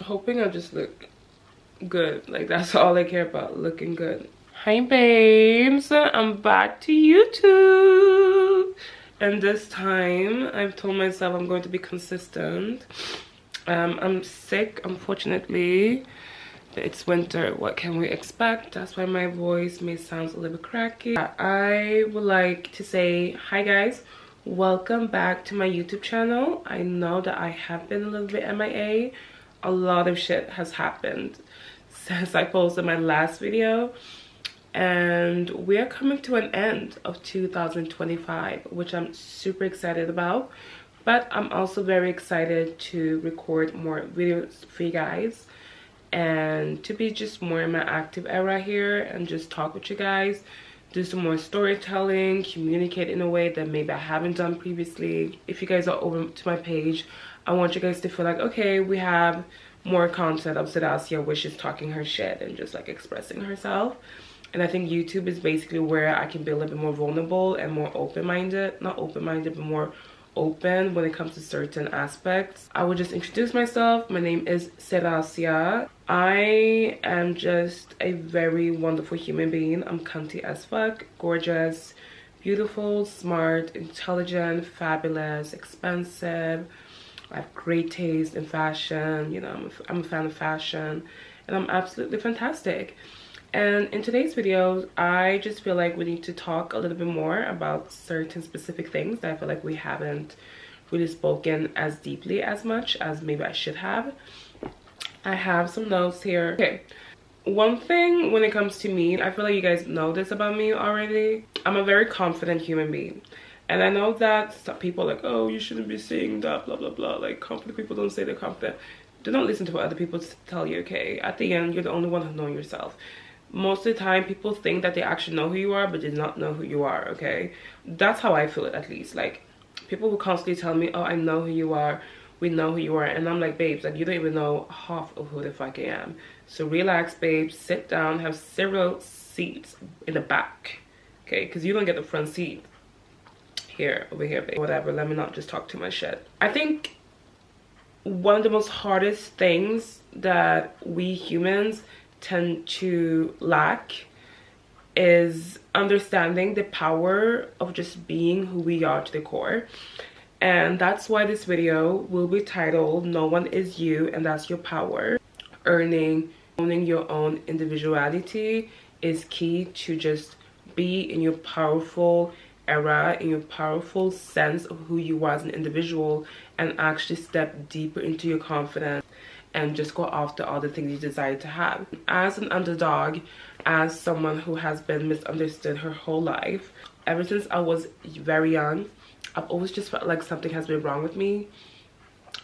hoping I just look good. Like, that's all I care about, looking good. Hi babes, I'm back to YouTube. And this time I've told myself I'm going to be consistent. I'm sick, unfortunately. It's winter, what can we expect? That's why my voice may sound a little bit cracky. I would like to say hi guys, welcome back to my YouTube channel. I know that I have been a little bit MIA. A lot of shit has happened since I posted my last video, and we are coming to an end of 2025, which I'm super excited about. But I'm also very excited to record more videos for you guys and to be just more in my active era here and just talk with you guys, do some more storytelling, communicate in a way that maybe I haven't done previously. If you guys are over to my page, I want you guys to feel like, okay, we have more content of Sedacia where she's talking her shit and just like expressing herself. And I think YouTube is basically where I can be a little bit more vulnerable and more open-minded, not open-minded, but more open when it comes to certain aspects. I will just introduce myself. My name is Sedacia. I am just a very wonderful human being. I'm cunty as fuck, gorgeous, beautiful, smart, intelligent, fabulous, expensive. I have great taste in fashion. You know, I'm a fan of fashion, and I'm absolutely fantastic. And in today's video, I just feel like we need to talk a little bit more about certain specific things that I feel like we haven't really spoken as deeply as much as maybe I should have. I have some notes here. Okay, one thing when it comes to me, I feel like you guys know this about me already. I'm a very confident human being. And I know that some people are like, oh, you shouldn't be saying that, blah, blah, blah. Like, confident people don't say they're confident. Do not listen to what other people tell you, okay? At the end, you're the only one who knows yourself. Most of the time people think that they actually know who you are, but they do not know who you are, okay? That's how I feel it, at least. Like, people will constantly tell me, oh, I know who you are, we know who you are, and I'm like, babes, like, you don't even know half of who the fuck I am. So relax, babes, sit down, have several seats in the back, okay? Because you don't get the front seat here, over here, babe. Whatever, let me not just talk too much shit. I think one of the most hardest things that we humans tend to lack is understanding the power of just being who we are to the core. And that's why this video will be titled No One Is You and That's Your Power. Owning your own individuality is key to just be in your powerful era, in your powerful sense of who you are as an individual, and actually step deeper into your confidence and just go after all the things you desire to have. As an underdog, as someone who has been misunderstood her whole life, ever since I was very young, I've always just felt like something has been wrong with me.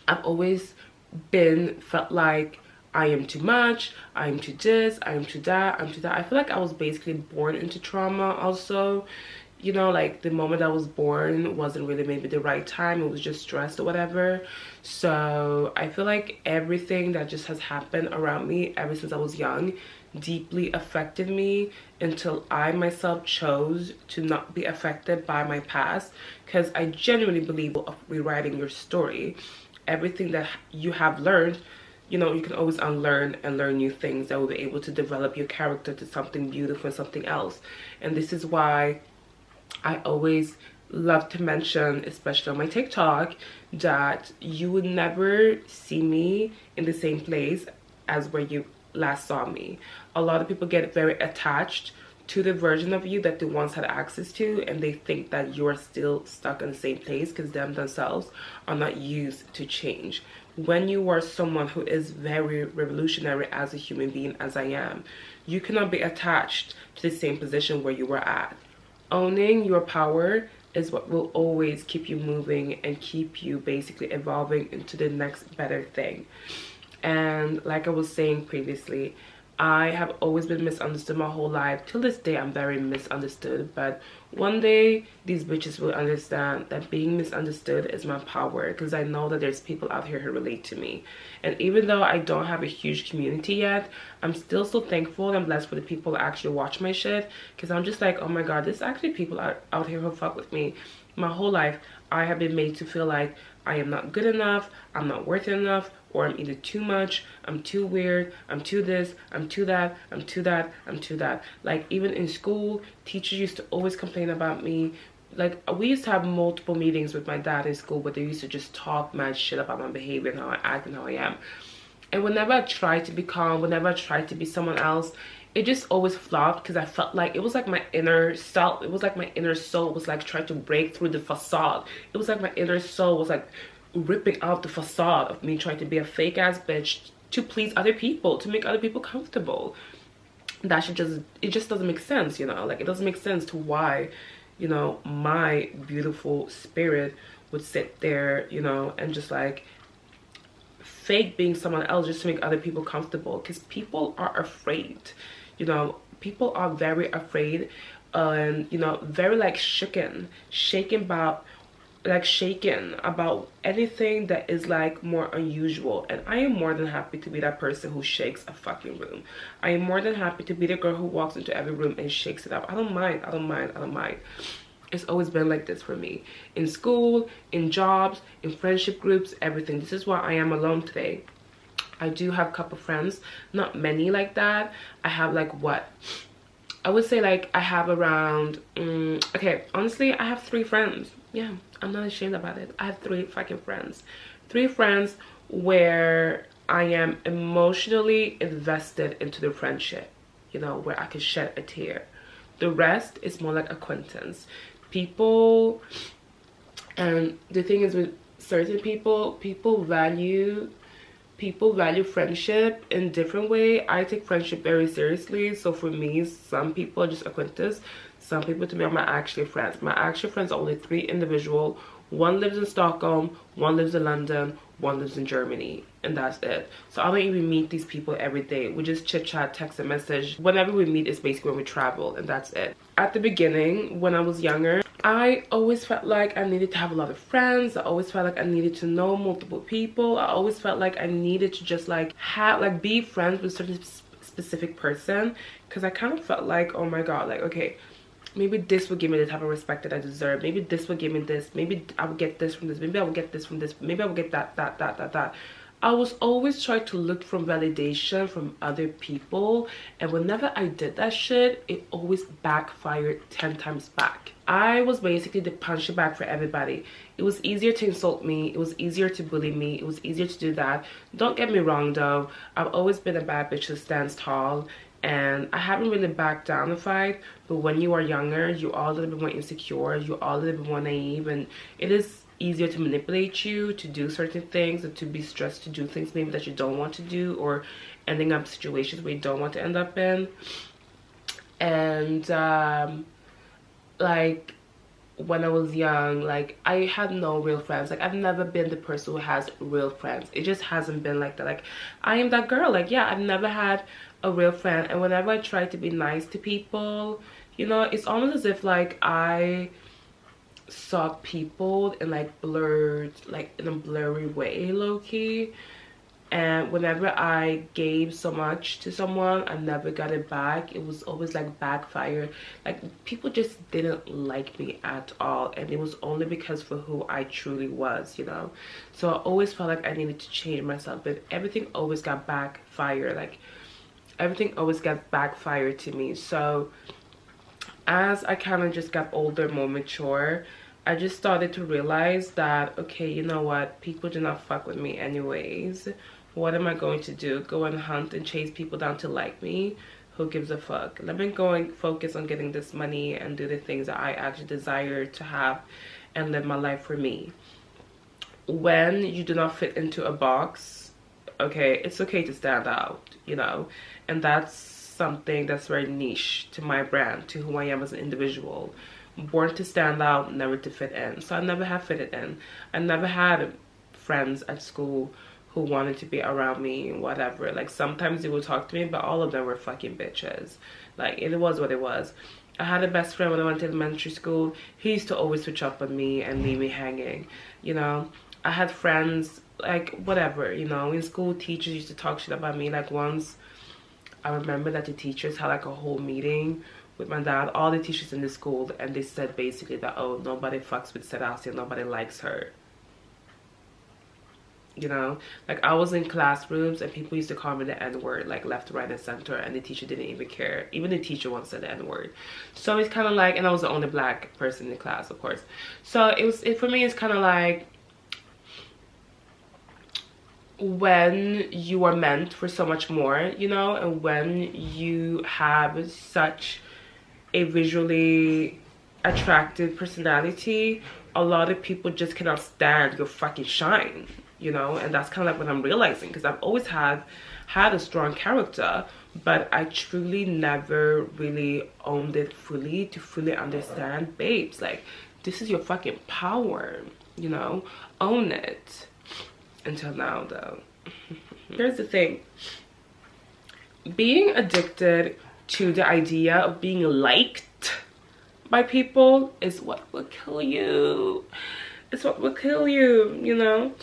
I've always felt like I am too much, I am too this, I am too that, I'm too that. I feel like I was basically born into trauma also. You know, like the moment I was born wasn't really maybe the right time, it was just stress or whatever. So I feel like everything that just has happened around me ever since I was young deeply affected me until I myself chose to not be affected by my past, because I genuinely believe of rewriting your story. Everything that you have learned, you know, you can always unlearn and learn new things that will be able to develop your character to something beautiful and something else. And this is why I always love to mention, especially on my TikTok, that you would never see me in the same place as where you last saw me. A lot of people get very attached to the version of you that they once had access to, and they think that you're still stuck in the same place because them themselves are not used to change. When you are someone who is very revolutionary as a human being, as I am, you cannot be attached to the same position where you were at. Owning your power is what will always keep you moving and keep you basically evolving into the next better thing. And like I was saying previously, I have always been misunderstood my whole life. Till this day, I'm very misunderstood. But one day, these bitches will understand that being misunderstood is my power. Because I know that there's people out here who relate to me. And even though I don't have a huge community yet, I'm still so thankful and blessed for the people that actually watch my shit. Because I'm just like, oh my god, there's actually people out here who fuck with me. My whole life, I have been made to feel like I am not good enough, I'm not worth it enough, or I'm either too much, I'm too weird, I'm too this, I'm too that, I'm too that, I'm too that. Like even in school, teachers used to always complain about me. Like we used to have multiple meetings with my dad in school, but they used to just talk mad shit about my behavior and how I act and how I am. And whenever I tried to be calm, whenever I tried to be someone else, it just always flopped, because I felt like it was like my inner self, it was like my inner soul was like trying to break through the facade. It was like my inner soul was like ripping out the facade of me trying to be a fake ass bitch to please other people, to make other people comfortable. That should just, it just doesn't make sense, you know? Like it doesn't make sense to why, you know, my beautiful spirit would sit there, you know, and just like fake being someone else just to make other people comfortable. Because people are afraid, you know, people are very afraid, and you know, very like shaken about anything that is like more unusual. And I am more than happy to be that person who shakes a fucking room. I am more than happy to be the girl who walks into every room and shakes it up. I don't mind. It's always been like this for me, in school, in jobs, in friendship groups, everything. This is why I am alone today. I do have a couple friends, not many like that. I have like, what, I would say like I have around okay, honestly, I have 3 friends. Yeah, I'm not ashamed about it. I have 3 fucking friends. 3 friends where I am emotionally invested into the friendship, you know, where I can shed a tear. The rest is more like acquaintance people. And the thing is, with certain people value friendship in different way. I take friendship very seriously. So for me, some people are just acquaintances, some people to me are my actual friends. My actual friends are only 3 individual. One lives in Stockholm, one lives in London, one lives in Germany, and that's it. So I don't even meet these people every day. We just chit chat, text and message. Whenever we meet is basically when we travel, and that's it. At the beginning, when I was younger, I always felt like I needed to have a lot of friends. I always felt like I needed to know multiple people. I always felt like I needed to just like have, like, be friends with a certain specific person, because I kind of felt like, oh my god, like, okay, maybe this will give me the type of respect that I deserve. Maybe this will give me this. Maybe I will get this from this. Maybe I will get this from this. Maybe I will get that. I was always trying to look for validation from other people. And whenever I did that shit, it always backfired 10 times back. I was basically the punching bag for everybody. It was easier to insult me. It was easier to bully me. It was easier to do that. Don't get me wrong though. I've always been a bad bitch who stands tall. And I haven't really backed down a fight, but when you are younger, you are a little bit more insecure, you are a little bit more naive, and it is easier to manipulate you to do certain things, and to be stressed to do things maybe that you don't want to do, or ending up in situations where you don't want to end up in. And like when I was young, like I had no real friends. Like I've never been the person who has real friends. It just hasn't been like that. Like I am that girl. Like yeah, I've never had a real friend. And whenever I try to be nice to people, you know, it's almost as if like I saw people in like blurred, like in a blurry way, low-key. And whenever I gave so much to someone, I never got it back. It was always like backfire. Like people just didn't like me at all, and it was only because for who I truly was, you know. So I always felt like I needed to change myself, but everything always got backfire. Like everything always got backfired to me. So as I kind of just got older, more mature, I just started to realize that, okay, you know what, people do not fuck with me anyways. What am I going to do? Go and hunt and chase people down to like me? Who gives a fuck? Let me go and focus on getting this money and do the things that I actually desire to have and live my life for me. When you do not fit into a box, okay, it's okay to stand out, you know. And that's something that's very niche to my brand, to who I am as an individual. Born to stand out, never to fit in. So I never have fitted in. I never had friends at school who wanted to be around me, whatever. Like sometimes they would talk to me, but all of them were fucking bitches. Like it was what it was. I had a best friend when I went to elementary school. He used to always switch up on me and leave me hanging, you know. I had friends, like whatever, you know. In school, teachers used to talk shit about me. Like once, I remember that the teachers had like a whole meeting with my dad, all the teachers in the school, and they said basically that, oh, nobody fucks with Sedacia, nobody likes her. you know. Like, I was in classrooms and people used to call me the N-word, like left, right, and center, and the teacher didn't even care. Even the teacher once said the N-word. So it's kind of like, and I was the only black person in the class, of course. So for me, it's kind of like, when you are meant for so much more, you know, and when you have such a visually attractive personality, a lot of people just cannot stand your fucking shine, you know. And that's kind of like what I'm realizing, because I've always had a strong character, but I truly never really owned it fully to fully understand, babes, like, this is your fucking power, you know, own it. Until now, though. Here's the thing, being addicted to the idea of being liked by people is what will kill you. It's what will kill you, you know.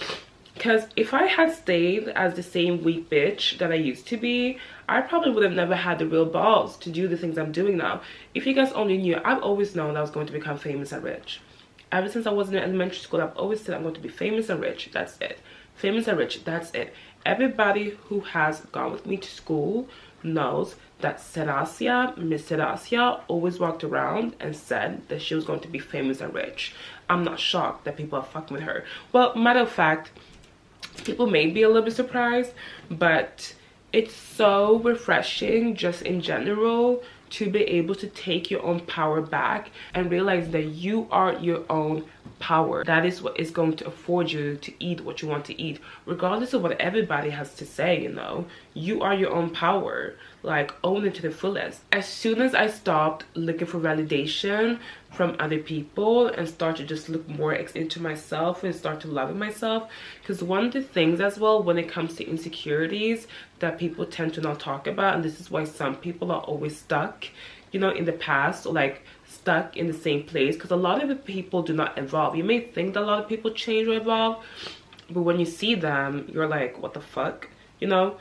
Because if I had stayed as the same weak bitch that I used to be, I probably would have never had the real balls to do the things I'm doing now. If you guys only knew, I've always known I was going to become famous and rich. Ever since I was in elementary school, I've always said I'm going to be famous and rich. That's it. Famous and rich, that's it. Everybody who has gone with me to school knows that Sedacia, Miss Sedacia, always walked around and said that she was going to be famous and rich. I'm not shocked that people are fucking with her. Well, matter of fact, people may be a little bit surprised, but it's so refreshing just in general to be able to take your own power back and realize that you are your own power. That is what is going to afford you to eat what you want to eat, regardless of what everybody has to say, you know. You are your own power. Like, own it to the fullest. As soon as I stopped looking for validation from other people and start to just look more into myself and start to love myself, because one of the things as well when it comes to insecurities that people tend to not talk about, and this is why some people are always stuck, you know, in the past, or like stuck in the same place, because a lot of the people do not evolve. You may think that a lot of people change or evolve, but when you see them, you're like, what the fuck, you know?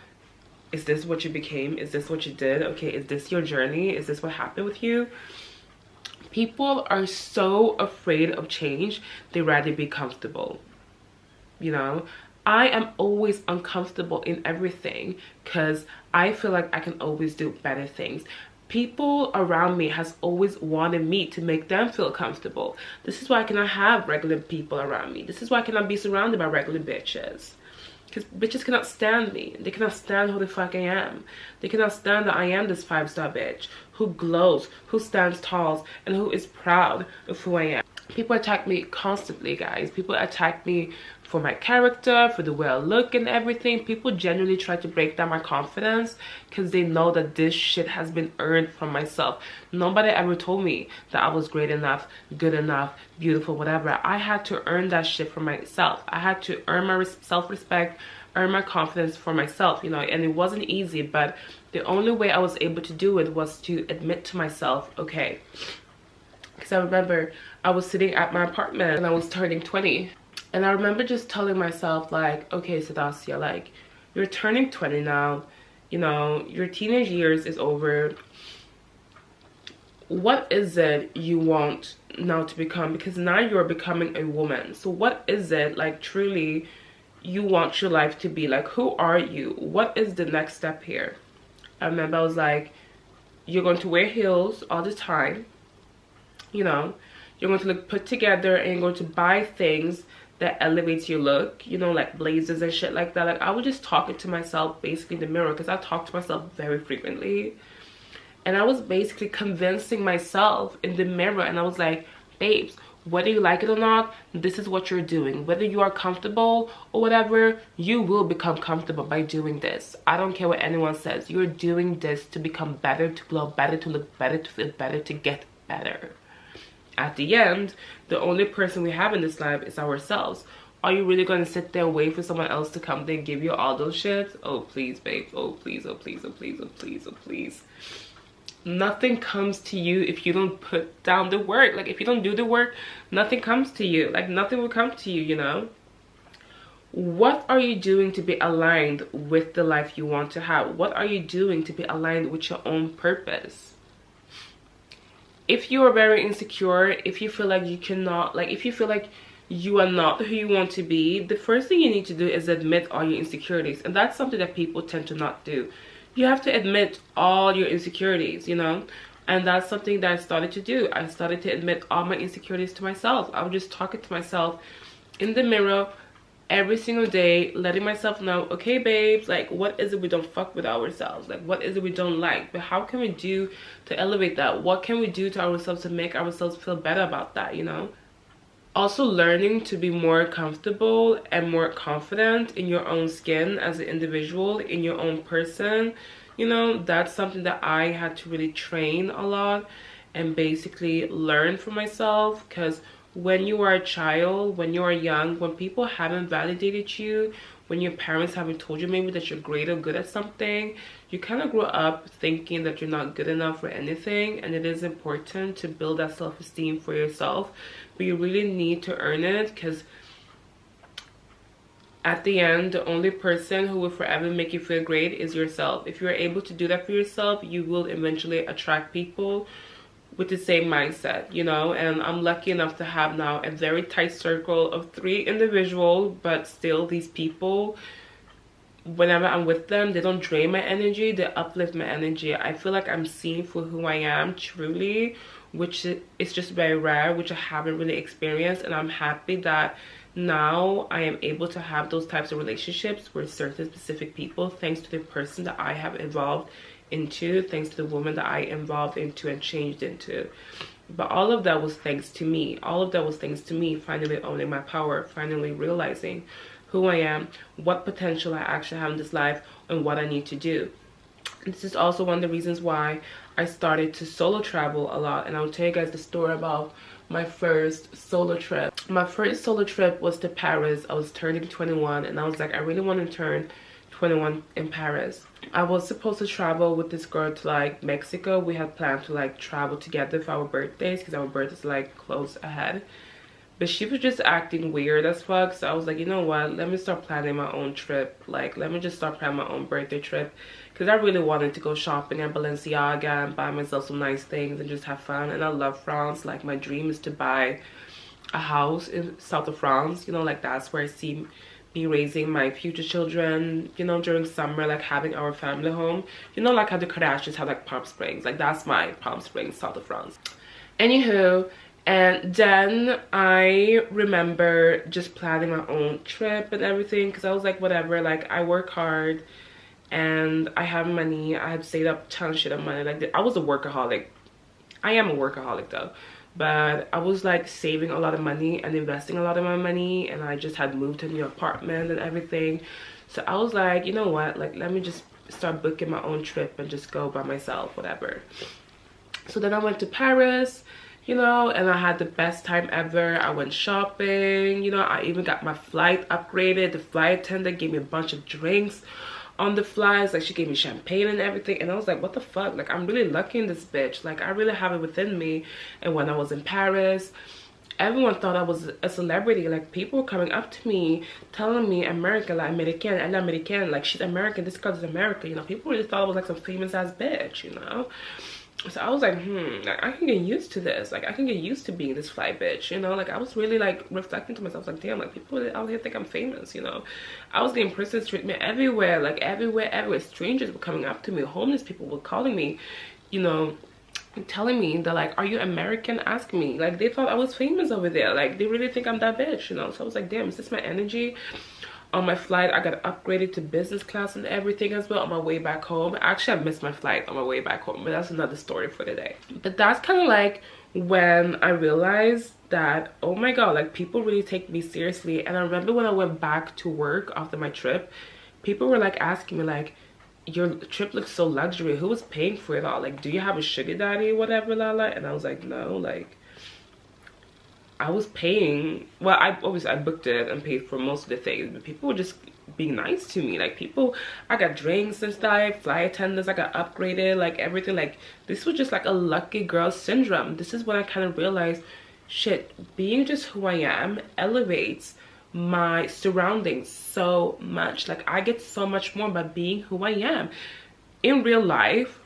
Is this what you became? Is this what you did? Okay, is this your journey? Is this what happened with you? People are so afraid of change, they rather be comfortable, you know. I am always uncomfortable in everything because I feel like I can always do better things. People around me has always wanted me to make them feel comfortable. This is why I cannot have regular people around me. This is why I cannot be surrounded by regular bitches. Because bitches cannot stand me. They cannot stand who the fuck I am. They cannot stand that I am this 5-star bitch who glows, who stands tall, and who is proud of who I am. People attack me constantly, guys. People attack me for my character, for the way I look and everything. People genuinely try to break down my confidence because they know that this shit has been earned from myself. Nobody ever told me that I was great enough, good enough, beautiful, whatever. I had to earn that shit for myself. I had to earn my self-respect, earn my confidence for myself, you know. And it wasn't easy, but the only way I was able to do it was to admit to myself, okay. Because I remember I was sitting at my apartment and I was turning 20. And I remember just telling myself, like, okay, Sedacia, like, you're turning 20 now. You know, your teenage years is over. What is it you want now to become? Because now you're becoming a woman. So what is it, like, truly you want your life to be? Like, who are you? What is the next step here? I remember I was like, you're going to wear heels all the time. You know, you're going to look put together and you're going to buy things that elevates your look, you know, like blazers and shit like that. Like, I would just talk it to myself basically in the mirror, because I talk to myself very frequently. And I was basically convincing myself in the mirror, and I was like, babes, whether you like it or not, this is what you're doing. Whether you are comfortable or whatever, you will become comfortable by doing this. I don't care what anyone says. You're doing this to become better, to glow better, to look better, to feel better, to get better. At the end, the only person we have in this life is ourselves. Are you really going to sit there and wait for someone else to come there and give you all those shits? Oh, please, babe. Oh, please, oh, please, oh, please, oh, please, oh, please. Nothing comes to you if you don't put down the work. Like, if you don't do the work, nothing comes to you. Like, nothing will come to you, you know? What are you doing to be aligned with the life you want to have? What are you doing to be aligned with your own purpose? If you are very insecure, if you feel like you cannot, like, if you feel like you are not who you want to be, the first thing you need to do is admit all your insecurities. And that's something that people tend to not do. You have to admit all your insecurities, you know. And that's something that I started to do. I started to admit all my insecurities to myself. I was just talking to myself in the mirror every single day, letting myself know, okay babes, like what is it we don't fuck with ourselves, like what is it we don't like, but how can we do to elevate that? What can we do to ourselves to make ourselves feel better about that, you know? Also learning to be more comfortable and more confident in your own skin as an individual, in your own person, you know, that's something that I had to really train a lot and basically learn for myself. Because when you are a child, when you are young, when people haven't validated you, when your parents haven't told you maybe that you're great or good at something, you kind of grow up thinking that you're not good enough for anything. And it is important to build that self-esteem for yourself, but you really need to earn it, because at the end, the only person who will forever make you feel great is yourself. If you're able to do that for yourself, you will eventually attract people with the same mindset, you know. And I'm lucky enough to have now a very tight circle of 3 individuals, but still these people, whenever I'm with them, they don't drain my energy, they uplift my energy. I feel like I'm seen for who I am truly, which is just very rare, which I haven't really experienced. And I'm happy that now I am able to have those types of relationships with certain specific people, thanks to the person that I have evolved into, thanks to the woman that I evolved into and changed into. But all of that was thanks to me. All of that was thanks to me finally owning my power, finally realizing who I am, what potential I actually have in this life, and what I need to do. This is also one of the reasons why I started to solo travel a lot. And I'll tell you guys the story about my first solo trip. My first solo trip was to Paris. I was turning 21 and I was like, I really want to turn 21 in Paris. I was supposed to travel with this girl to like Mexico. We had planned to like travel together for our birthdays, because our birthdays like close ahead. But she was just acting weird as fuck. So I was like, you know what? Let me start planning my own trip. Like, let me just start planning my own birthday trip. Because I really wanted to go shopping at Balenciaga and buy myself some nice things and just have fun. And I love France. Like, my dream is to buy a house in south of France. You know, like that's where I see me raising my future children, you know, during summer, like having our family home. You know, like how the Kardashians have like Palm Springs. Like, that's my Palm Springs, south of France. Anywho, and then I remember just planning my own trip and everything, because I was like, whatever, like I work hard and I have money. I had saved up a ton of shit of money. Like, I was a workaholic. I am a workaholic though, but I was like saving a lot of money and investing a lot of my money, and I just had moved to a new apartment and everything. So I was like, you know what, like let me just start booking my own trip and just go by myself, whatever. So then I went to Paris, you know, and I had the best time ever. I went shopping, you know, I even got my flight upgraded. The flight attendant gave me a bunch of drinks on the flights. Like, she gave me champagne and everything, and I was like, what the fuck, like I'm really lucky in this bitch. Like, I really have it within me. And when I was in Paris, everyone thought I was a celebrity. Like, people were coming up to me telling me, America, like American, elle American, like she's American, this girl is American, you know. People really thought I was like some famous ass bitch, you know. So I was like, like, I can get used to this. Like, I can get used to being this fly bitch, you know. Like, I was really like reflecting to myself, like, damn, like people out here think I'm famous, you know. I was getting princess treatment everywhere, like everywhere. Strangers were coming up to me, homeless people were calling me, you know, telling me that like, are you American, asking me, like they thought I was famous over there. Like, they really think I'm that bitch, you know. So I was like, damn, is this my energy? On my flight, I got upgraded to business class and everything as well on my way back home. Actually, I missed my flight on my way back home, but that's another story for today. But that's kind of like when I realized that, oh my god, like people really take me seriously. And I remember when I went back to work after my trip, people were like asking me like, your trip looks so luxury, who was paying for it all? Like, do you have a sugar daddy or whatever, Lala? And I was like, no, like I was paying. Well, I booked it and paid for most of the things, but people were just being nice to me. Like, people, I got drinks and stuff, flight attendants, I got upgraded, like everything. Like, this was just like a lucky girl syndrome. This is when I kind of realized, shit, being just who I am elevates my surroundings so much. Like, I get so much more by being who I am. In real life,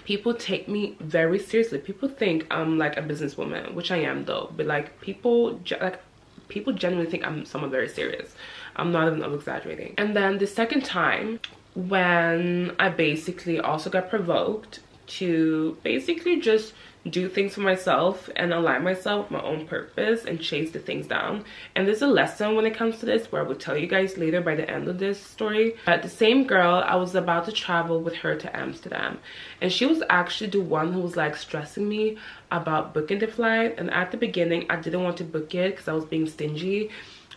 people take me very seriously. People think I'm like a businesswoman, which I am though, but like people, like people genuinely think I'm someone very serious. I'm not even exaggerating. And then the second time, when I basically also got provoked to basically just do things for myself and align myself with my own purpose and chase the things down. And there's a lesson when it comes to this where I will tell you guys later by the end of this story. But the same girl, I was about to travel with her to Amsterdam, and she was actually the one who was like stressing me about booking the flight. And at the beginning I didn't want to book it because I was being stingy.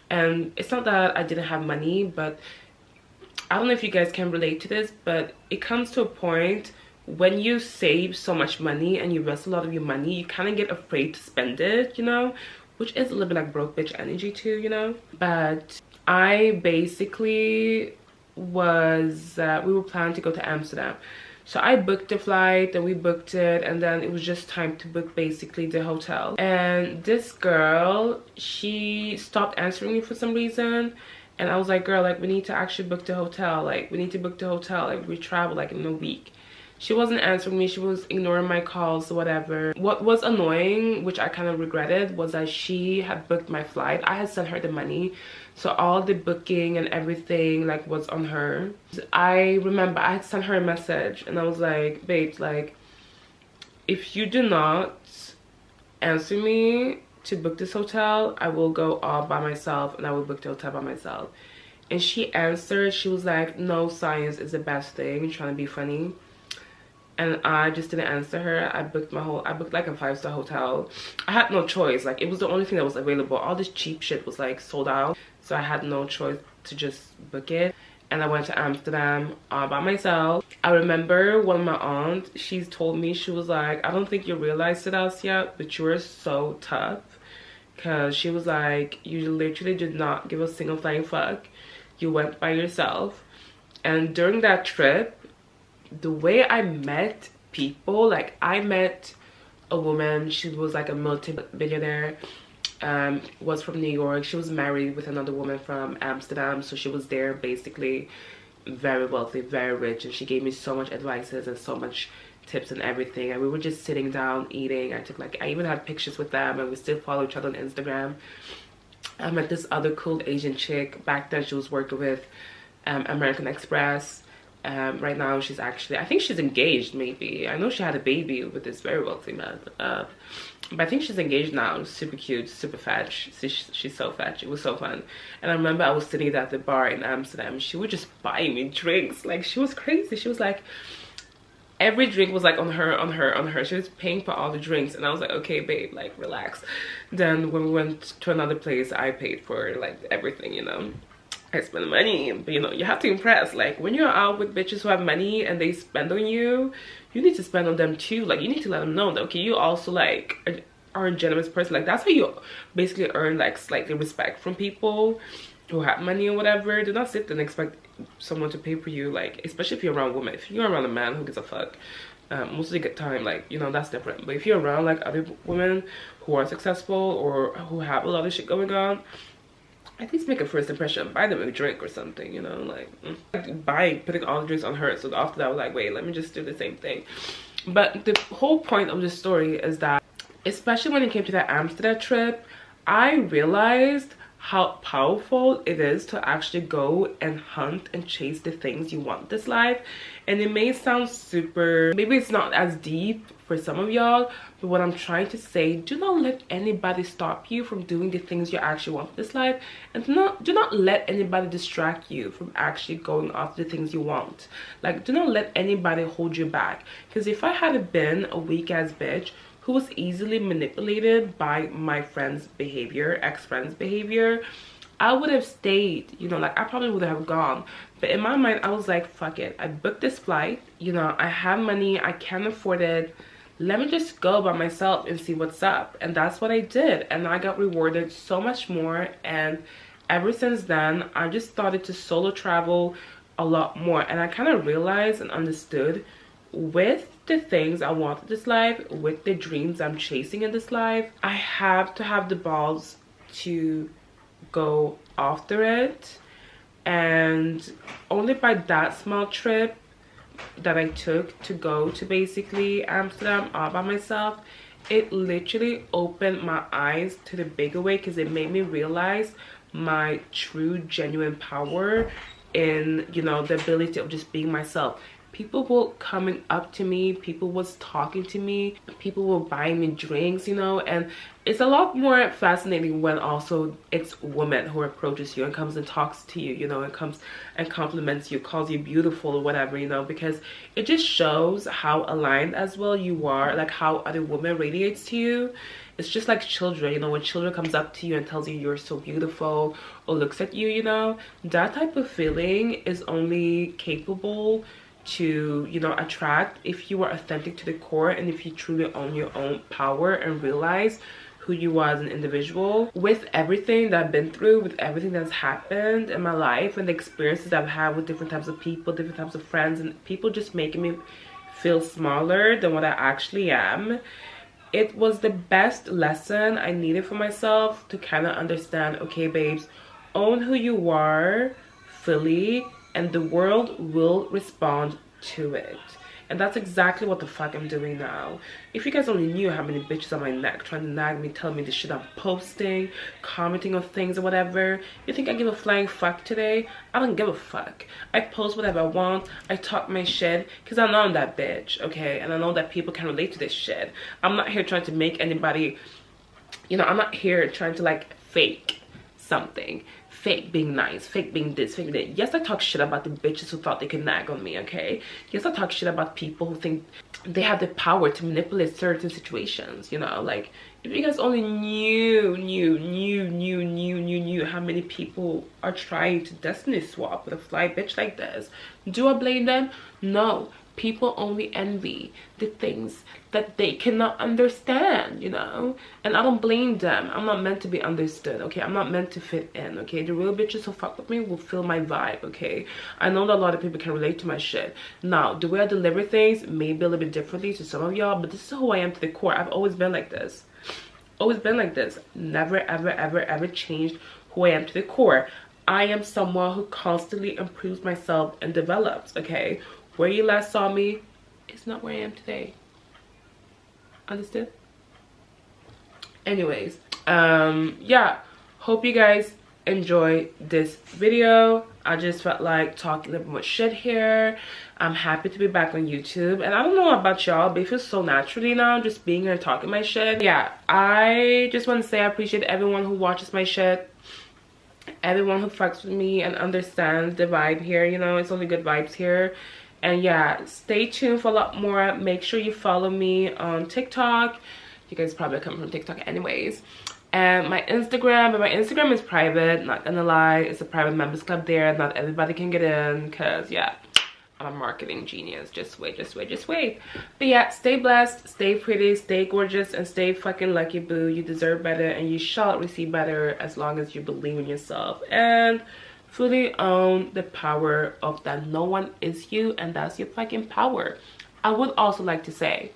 And it's not that I didn't have money, but I don't know if you guys can relate to this, but it comes to a point when you save so much money and you invest a lot of your money, you kind of get afraid to spend it, you know, which is a little bit like broke bitch energy too, you know. But I basically was we were planning to go to Amsterdam, so I booked the flight and we booked it, and then it was just time to book basically the hotel. And this girl, she stopped answering me for some reason, and I was like, girl, like we need to actually book the hotel, like we need to book the hotel, like we travel like in a week. She wasn't answering me. She was ignoring my calls or whatever. What was annoying, which I kind of regretted, was that she had booked my flight. I had sent her the money, so all the booking and everything like was on her. I remember I had sent her a message and I was like, babe, like if you do not answer me to book this hotel, I will go all by myself and I will book the hotel by myself. And she answered. She was like, no, science is the best thing, trying to be funny. And I just didn't answer her. I booked like a 5-star hotel. I had no choice. Like, it was the only thing that was available. All this cheap shit was like sold out, so I had no choice to just book it. And I went to Amsterdam all by myself. I remember one of my aunts, she told me, she was like, I don't think you realized it as yet, but you were so tough. Because she was like, you literally did not give a single flying fuck. You went by yourself. And during that trip, the way I met people, like I met a woman, she was like a multi-billionaire, was from New York. She was married with another woman from Amsterdam, so she was there basically very wealthy, very rich, and she gave me so much advices and so much tips and everything. And we were just sitting down eating. I even had pictures with them, and we still follow each other on Instagram. I met this other cool Asian chick. Back then she was working with American Express. Right now she's actually, I think she's engaged maybe. I know she had a baby with this very wealthy man, but I think she's engaged now. Super cute, super fat. She's so fat. It was so fun. And I remember I was sitting at the bar in Amsterdam. She would just buy me drinks. Like, she was crazy. She was like, every drink was like on her. She was paying for all the drinks, and I was like, okay babe, like relax. Then when we went to another place, I paid for like everything, you know. I spend money, but you know, you have to impress. Like, when you're out with bitches who have money and they spend on you, you need to spend on them too. Like, you need to let them know that, okay, you also like are a generous person. Like, that's how you basically earn like slightly respect from people who have money or whatever. Do not sit and expect someone to pay for you, like, especially if you're around women. If you're around a man who gives a fuck, most of the good time, like, you know, that's different. But if you're around like other women who are successful or who have a lot of shit going on, at least make a first impression. Buy them a drink or something, you know, like putting all the drinks on her. So after that I was like, wait, let me just do the same thing. But the whole point of this story is that, especially when it came to that Amsterdam trip, I realized how powerful it is to actually go and hunt and chase the things you want this life. And it may sound super, maybe it's not as deep for some of y'all, but what I'm trying to say, do not let anybody stop you from doing the things you actually want this life, and do not let anybody distract you from actually going after the things you want. Like, do not let anybody hold you back. Because if I had been a weak ass bitch who was easily manipulated by my friend's behavior, ex-friend's behavior, I would have stayed, you know, like I probably would have gone. But in my mind, I was like, fuck it, I booked this flight, you know, I have money, I can afford it, let me just go by myself and see what's up. And that's what I did, and I got rewarded so much more. And ever since then, I just started to solo travel a lot more. And I kind of realized and understood, with the things I want in this life, with the dreams I'm chasing in this life, I have to have the balls to go after it. And only by that small trip that I took to go to basically Amsterdam all by myself, it literally opened my eyes to the bigger way, because it made me realize my true genuine power in, you know, the ability of just being myself. People were coming up to me, people was talking to me, people were buying me drinks, you know, and it's a lot more fascinating when also it's women who approaches you and comes and talks to you, you know, and comes and compliments you, calls you beautiful or whatever, you know, because it just shows how aligned as well you are, like how other women radiates to you. It's just like children, you know, when children comes up to you and tells you you're so beautiful, or looks at you, you know, that type of feeling is only capable to, you know, attract if you are authentic to the core, and if you truly own your own power and realize who you are as an individual. With everything that I've been through, with everything that's happened in my life, and the experiences I've had with different types of people, different types of friends, and people just making me feel smaller than what I actually am, it was the best lesson I needed for myself to kind of understand, okay babes, own who you are fully, and the world will respond to it. And that's exactly what the fuck I'm doing now. If you guys only knew how many bitches on my neck trying to nag me, telling me the shit I'm posting, commenting on things or whatever, you think I give a flying fuck today? I don't give a fuck. I post whatever I want, I talk my shit, because I know I'm that bitch, okay? And I know that people can relate to this shit. I'm not here trying to make anybody, you know, I'm not here trying to like fake something. Fake being nice, fake being this, fake that. Yes, I talk shit about the bitches who thought they could nag on me, okay? Yes, I talk shit about people who think they have the power to manipulate certain situations, you know? Like, if you guys only knew how many people are trying to destiny swap with a fly bitch like this. Do I blame them? No. People only envy the things that they cannot understand, you know? And I don't blame them. I'm not meant to be understood, okay? I'm not meant to fit in, okay? The real bitches who fuck with me will feel my vibe, okay? I know that a lot of people can relate to my shit. Now, the way I deliver things may be a little bit differently to some of y'all, but this is who I am to the core. I've always been like this. Always been like this. Never, ever changed who I am to the core. I am someone who constantly improves myself and develops, okay? Where you last saw me is not where I am today. Understood? Anyways, yeah, hope you guys enjoy this video. I just felt like talking a little bit more shit here. I'm happy to be back on YouTube, and I don't know about y'all, but it feels so naturally now just being here and talking my shit. Yeah, I just want to say I appreciate everyone who watches my shit, everyone who fucks with me and understands the vibe here, you know? It's only good vibes here. And yeah, stay tuned for a lot more. Make sure you follow me on TikTok. You guys probably come from TikTok anyways. And my Instagram, but my Instagram is private, not gonna lie. It's a private members club there. Not everybody can get in, because yeah, I'm a marketing genius. Just wait. But yeah, stay blessed, stay pretty, stay gorgeous, and stay fucking lucky, boo. You deserve better, and you shall receive better as long as you believe in yourself. And fully own the power of that no one is you, and that's your fucking power. I would also like to say,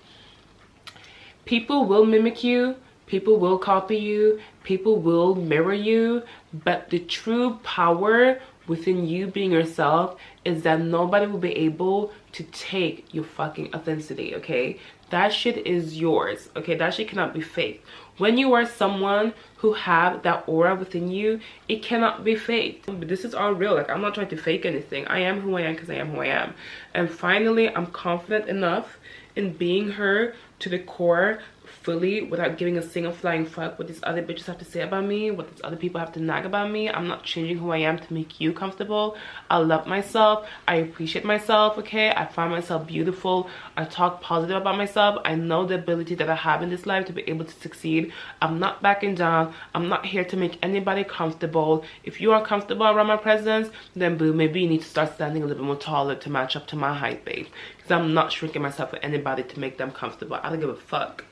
people will mimic you, people will copy you, people will mirror you, but the true power within you being yourself is that nobody will be able to take your fucking authenticity, okay? That shit is yours, okay? That shit cannot be faked. When you are someone who have that aura within you, it cannot be faked. But this is all real. Like, I'm not trying to fake anything. I am who I am because I am who I am. And finally, I'm confident enough in being her to the core fully without giving a single flying fuck what these other bitches have to say about me, what these other people have to nag about me. I'm not changing who I am to make you comfortable. I love myself. I appreciate myself, okay? I find myself beautiful. I talk positive about myself. I know the ability that I have in this life to be able to succeed. I'm not backing down. I'm not here to make anybody comfortable. If you are comfortable around my presence, then boo, maybe you need to start standing a little bit more taller to match up to my height, babe. Because I'm not shrinking myself for anybody to make them comfortable. I don't give a fuck.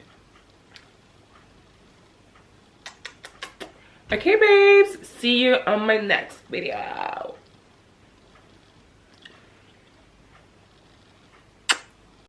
Okay babes, see you on my next video.